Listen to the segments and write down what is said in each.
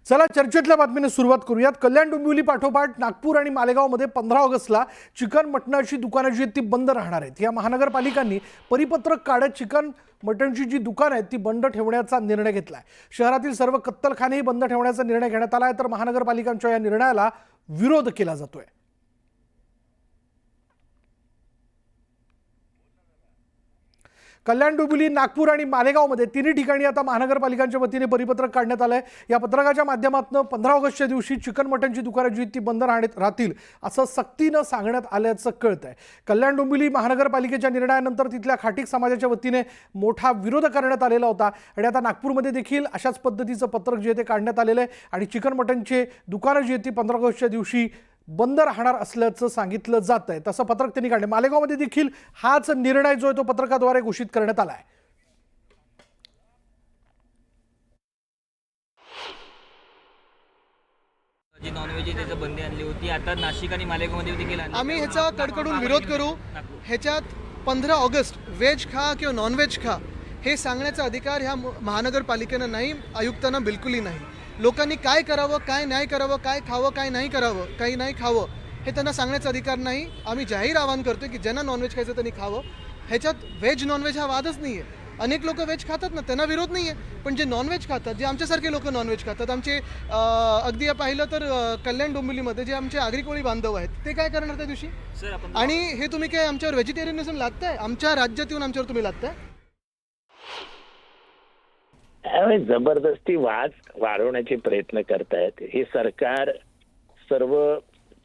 चला चर्चेतल्या बातमीने सुरुवात करूयात। कल्याण डोंबिवली पाठोपाठ नागपूर आणि मालेगावमध्ये 15 ऑगस्टला चिकन मटणाची दुकानं जी आहेत ती बंद राहणार आहेत। या महानगरपालिकांनी परिपत्रक काढत चिकन मटणची जी दुकानं आहेत ती बंद ठेवण्याचा निर्णय घेतलाय। शहरातील सर्व कत्तलखानेही बंद ठेवण्याचा निर्णय घेण्यात आलाय, तर महानगरपालिकांच्या या निर्णयाला विरोध केला जातोय। कल्याण डोंबिवली, नागपूर आणि मालेगावमध्ये तिन्ही ठिकाणी आता महानगरपालिकांच्या वतीने परिपत्रक काढण्यात आलंय। या पत्रकाच्या माध्यमातून 15 ऑगस्टच्या दिवशी चिकन मटणची दुकानं जी ती बंद राहतील असं सक्तीनं सांगण्यात आल्याचं कळतंय। कल्याण डोंबिवली महानगरपालिकेच्या निर्णयानंतर तिथल्या खाटीक समाजाच्या वतीने मोठा विरोध करण्यात आलेला होता आणि आता नागपूरमध्ये देखील अशाच पद्धतीचं पत्रक जे ते काढण्यात आलेलं आहे आणि चिकन मटणचे दुकानं जी ती 15 ऑगस्टच्या दिवशी बंद राहणार असल्याचं सांगितलं जात आहे। तसं पत्रक त्यांनी काढले। मालेगावमध्ये देखील हाच निर्णय जो आहे तो पत्रकाद्वारे घोषित करण्यात आला आहे। जी नॉनव्हेज त्याची बंदी आणली होती, आता नाशिक आणि मालेगावमध्ये देखील आम्ही ह्याचा कडकडून विरोध करू। ह्याच्यात 15 ऑगस्ट व्हेज खा किंवा नॉनव्हेज खा हे सांगण्याचा अधिकार ह्या महानगरपालिकेनं नाही, आयुक्तांना बिलकुलही नाही। लोकांनी काय करावं, काय नाही करावं, काय खावं, काय नाही करावं, काही नाही खावं हे त्यांना सांगण्याचा अधिकार नाही। आम्ही जाहीर आवाहन करतोय की ज्यांना नॉनव्हेज खायचं त्यांनी खावं। ह्याच्यात व्हेज नॉनव्हेज हा वादच नाही आहे। अनेक लोक व्हेज खातात ना, त्यांना विरोध नाही आहे, पण जे नॉनव्हेज खातात, जे आमच्यासारखे लोक नॉनव्हेज खातात, आमचे अगदी पाहिलं तर कल्याण डोंबिवलीमध्ये जे आमचे आगरी कोळी बांधव आहेत ते काय करणार त्या दिवशी? आणि हे तुम्ही काय आमच्यावर व्हेजिटेरियनिझम लादताय? आमच्या राज्यात येऊन आमच्यावर तुम्ही लादताय? जबरदस्ती वाद वाढवण्याचे प्रयत्न करतायत। हे सरकार सर्व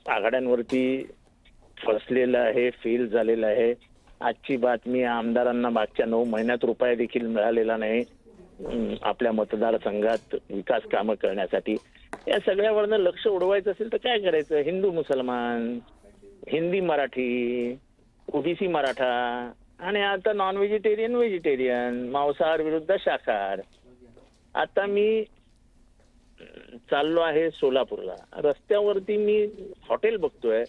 आघाड्यांवरती फसलेलं आहे, फेल झालेलं आहे। आजची बातमी, आमदारांना मागच्या 9 महिन्यात रुपया देखील मिळालेला नाही आपल्या मतदारसंघात विकास कामं करण्यासाठी। या सगळ्यावरनं लक्ष उडवायचं असेल तर काय करायचं? हिंदू मुसलमान, हिंदी मराठी, ओबीसी मराठा आणि आता नॉन व्हेजिटेरियन व्हेजिटेरियन, मांसाहार विरुद्ध शाकाहार। आता मी चाललो आहे सोलापूरला, रस्त्यावरती मी हॉटेल बघतोय,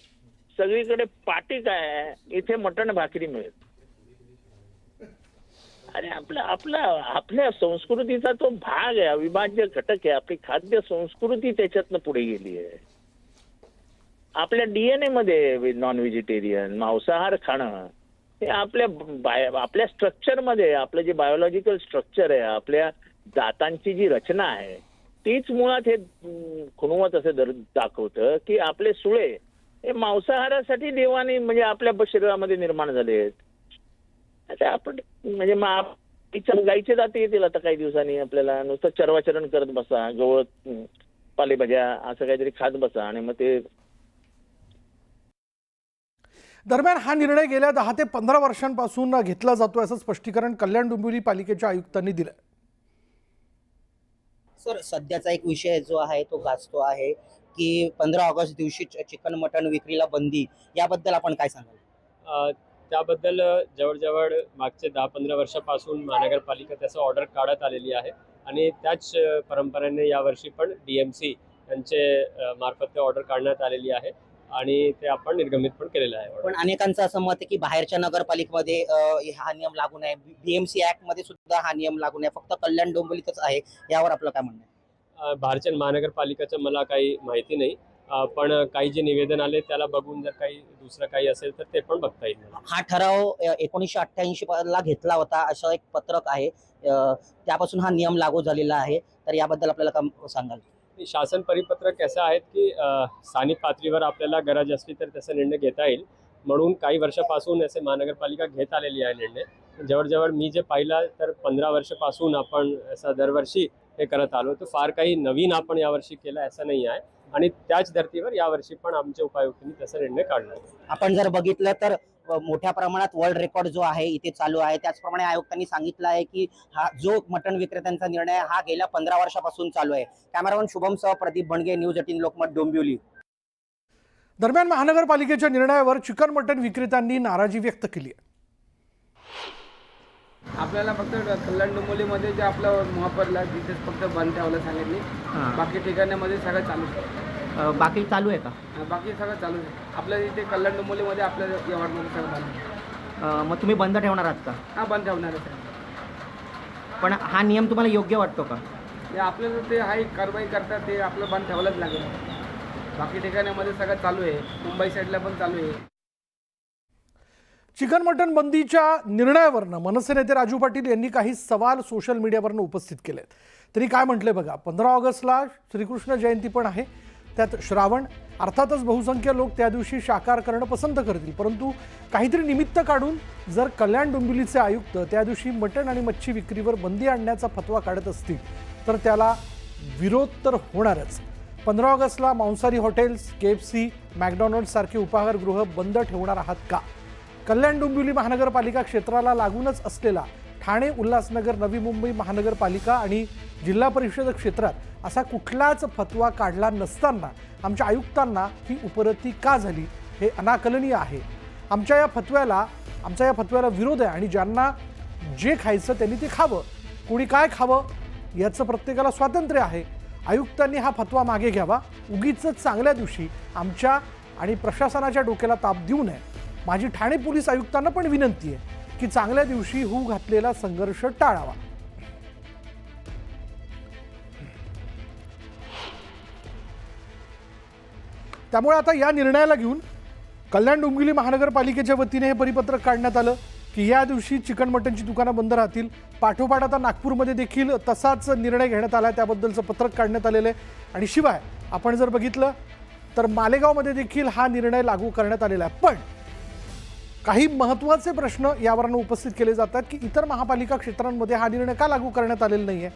सगळीकडे पाटी काय आहे, इथे मटण भाकरी मिळेल। अरे आपल्या संस्कृतीचा तो भाग आहे, अविभाज्य घटक आहे। आपली खाद्य संस्कृती त्याच्यातनं पुढे गेली आहे। आपल्या डीएनए मध्ये नॉन व्हेजिटेरियन, मांसाहार खाणं हे आपल्या स्ट्रक्चरमध्ये, आपलं जे बायोलॉजिकल स्ट्रक्चर आहे, आपल्या दातांची जी रचना आहे तीच मुळात हे खुणवत असं दाखवतं की आपले सुळे हे मांसाहारासाठी देवाने म्हणजे आपल्या शरीरामध्ये निर्माण झाले आहेत। आता आपण म्हणजे गाईचे दाते येतील आता काही दिवसांनी, आपल्याला नुसतं चरवाचरण करत बसा, गवत पालेभाज्या असं काहीतरी खात बसा आणि मग ते। दरम्यान हा निर्णय गेल्या 10 ते 15 वर्षांपासून घेतला जातोय असं स्पष्टीकरण कल्याण डोंबिवली पालिकेच्या आयुक्तांनी दिलं। सर, सध्याचा एक विषय जो आहे तो गाजतो आहे की 15 ऑगस्ट दिवशी चिकन मटण विक्रीला बंदी, याबद्दल आपण काय सांगाल? त्याबद्दल जवळजवळ मागचे 10-15 वर्षापासून महानगरपालिका त्याचं ऑर्डर काढत आलेली आहे आणि त्याच परंपरेने यावर्षी पण DMC यांचे मार्फत ते ऑर्डर काढण्यात आलेली आहे आणि ते आपण निर्गमित पण केलेलं आहे। पण अनेकांचं असं मत आहे की बाहेरच्या नगरपालिकेमध्ये हा नियम लागू नाही, BMC ऍक्ट मध्ये सुद्धा हा नियम लागू नाही, फक्त कल्याण डोंबिवलीतच आहे। यावर आपलं काय म्हणणं आहे? बाहेरच्या महानगरपालिकेचं मला काही माहिती नाही, पण काही जे निवेदन आले त्याला बघून जर काही दुसरं काही असेल तर ते पण बघता येईल। हा ठराव 1988 ला घेतला होता असं एक पत्रक आहे, त्यापासून हा नियम लागू झालेला आहे, तर याबद्दल आपल्याला काय सांगाल? शासन परिपत्रक असं आहेत की स्थानिक पातळीवर आपल्याला गरज असली तर त्याचा निर्णय घेता येईल, म्हणून काही वर्षापासून असे महानगरपालिका घेत आलेली आहे निर्णय। जवळजवळ मी जे पाहिलं तर 15 वर्षापासून आपण असं दरवर्षी हे करत आलो, तर फार काही नवीन आपण यावर्षी केलं असं नाही आहे आणि त्याच धर्तीवर यावर्षी पण आमच्या उपायुक्तांनी तसा निर्णय काढला। आपण जर बघितलं तर मोठ्या प्रमाणात वर्ल्ड रेकॉर्ड जो आहे इथे चालू आहे। त्याचप्रमाणे आयुक्तांनी सांगितलं आहे की हा जो मटण विक्रेत्यांचा निर्णय हा गेल्या 15 वर्षापासून चालू आहे। कॅमेरामन शुभम सह प्रदीप बंडगे, न्यूज 18 लोकमत, डोंबिवली। दरम्यान महानगरपालिकेच्या निर्णयावर चिकन मटण विक्रेत्यांनी नाराजी व्यक्त केली आहे। आपल्याला फक्त कल्याण डोंबिवलीमध्ये जे आपलं महापरला तिथेच फक्त बंद ठेवायला सांगितली, बाकी ठिकाणामध्ये सगळं चालू आहे। बाकी चालू आहे का? बाकी सगळं चालू आहे। आपल्या इथे कल्याण डोंबिवलीमध्ये आपल्या यवतमाळमध्ये सगळं बंद आहे। मग तुम्ही बंद ठेवणार आहात का? हा, बंद ठेवणार आहे। पण हा नियम तुम्हाला योग्य वाटतो का? ते आपल्याला ते हाय कारवाई करतात, ते आपलं बंद ठेवायलाच लागेल. बाकी ठिकाणामध्ये सगळं चालू आहे, मुंबई साईडला पण चालू आहे. चिकन मटन बंदीच्या निर्णयावरनं मनसे नेते राजू पाटील यांनी काही सवाल सोशल मीडियावरनं उपस्थित केलेत. त्यांनी काय म्हटलंय बघा. 15 ऑगस्टला श्रीकृष्ण जयंती पण आहे, त्यात श्रावण. अर्थातच बहुसंख्य लोक त्या दिवशी शाकाहार करणं पसंत करतील, परंतु काहीतरी निमित्त काढून जर कल्याण डोंबिवलीचे आयुक्त त्या दिवशी मटण आणि मच्छी विक्रीवर बंदी आणण्याचा फतवा काढत असतील तर त्याला विरोध तर होणारच. 15 ऑगस्टला मांसाहारी हॉटेल्स, KFC, मॅकडॉनल्ड्स सारखे उपाहारगृह बंद ठेवणार आहात का? कल्याण डोंबिवली महानगरपालिका क्षेत्राला लागूनच असलेला ठाणे, उल्हासनगर, नवी मुंबई महानगरपालिका आणि जिल्हा परिषद क्षेत्रात असा कुठलाच फतवा काढला नसताना आमच्या आयुक्तांना ही उपरती का झाली हे अनाकलनीय आहे. आमच्या या फतव्याला विरोध आहे आणि ज्यांना जे खायचं त्यांनी ते खावं. कोणी काय खावं याचं प्रत्येकाला स्वातंत्र्य आहे. आयुक्तांनी हा फतवा मागे घ्यावा. उगीच चांगल्या दिवशी आमच्या आणि प्रशासनाच्या डोक्याला ताप देऊ नये. माझी ठाणे पोलीस आयुक्तांना पण विनंती आहे की चांगल्या दिवशी होऊ घातलेला संघर्ष टाळावा. त्यामुळे आता या निर्णयाला घेऊन कल्याण डोंबिवली महानगरपालिकेच्या वतीने हे परिपत्रक काढण्यात आलं की या दिवशी चिकन मटनची दुकानं बंद राहतील. पाठोपाठ आता नागपूरमध्ये देखील तसाच निर्णय घेण्यात आला, त्याबद्दलचं पत्रक काढण्यात आलेलं आहे. आणि शिवाय आपण जर बघितलं तर मालेगावमध्ये देखील हा निर्णय लागू करण्यात आलेला आहे. पण काही महत्त्वाचे प्रश्न यावरनं उपस्थित केले जातात की इतर महापालिका क्षेत्रांमध्ये हा निर्णय का लागू करण्यात आलेला नाही आहे.